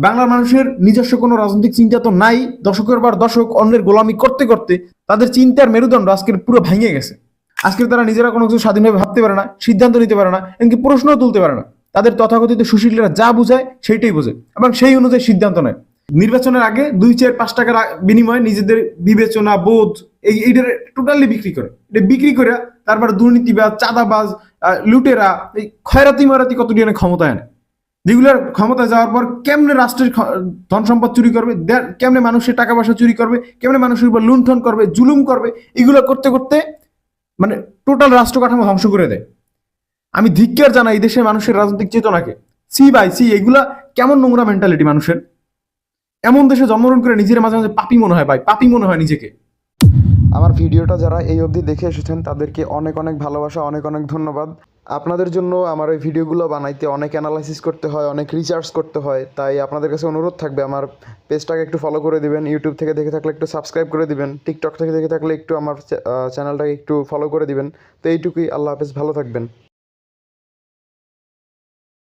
বাংলার মানুষের নিজস্ব কোনো রাজনৈতিক চিন্তা তো নাই। দশকের পর দশক অন্যের গোলামি করতে করতে তাদের চিন্তার মেরুদণ্ড আজকের পুরো ভেঙে গেছে। আজকে তারা নিজেরা কোনো কিছু স্বাধীনভাবে ভাবতে পারে না, সিদ্ধান্ত নিতে পারে না, এমনকি প্রশ্নও তুলতে পারে না। তাদের তথাকথিত সুশীলরা যা বুঝায় সেইটাই বোঝে এবং সেই অনুযায়ী সিদ্ধান্ত নেয়। নির্বাচনের আগে 2, 4, 5 টাকার বিনিময়ে নিজেদের বিবেচনা বোধ এইটার টোটালি বিক্রি করে। এটা বিক্রি করে তারপর দুর্নীতিবাজ, চাঁদাবাজ, লুটেরা, এই খয়রাতি ময়রাতি কতটি ক্ষমতায় আনে, যেগুলোর ক্ষমতায় যাওয়ার পর কেমনে রাষ্ট্রের ধন সম্পদ চুরি করবে, কেমনে মানুষের টাকা পয়সা চুরি করবে, কেমনে মানুষের উপর লুণ্ঠন করবে, জুলুম করবে, এগুলো করতে করতে মানে টোটাল রাষ্ট্র কাঠামো ধ্বংস করে দেয়। আমি ধিক্কার জানাই এই দেশের মানুষের রাজনৈতিক চেতনাকে। সি বাই সি, এগুলা কেমন নোংরা মেন্টালিটি মানুষের। এমন দেশে জন্মগ্রহণ করে নিজের মাঝে মাঝে পাপি মনে হয় ভাই, পাপি মনে হয় নিজেকে। আমার ভিডিওটা যারা এই অবধি দেখে এসেছেন তাদেরকে অনেক অনেক ভালোবাসা, অনেক অনেক ধন্যবাদ। আপনাদের জন্য আমার এই ভিডিওগুলো বানাইতে অনেক অ্যানালাইসিস করতে হয়, অনেক রিসার্চ করতে হয়। তাই আপনাদের কাছে অনুরোধ থাকবে আমার পেজটাকে একটু ফলো করে দিবেন, ইউটিউব থেকে দেখে থাকলে একটু সাবস্ক্রাইব করে দিবেন, টিকটক থেকে দেখে থাকলে একটু আমার চ্যানেলটাকে একটু ফলো করে দিবেন। তো এইটুকুই, আল্লাহ হাফেজ, ভালো থাকবেন।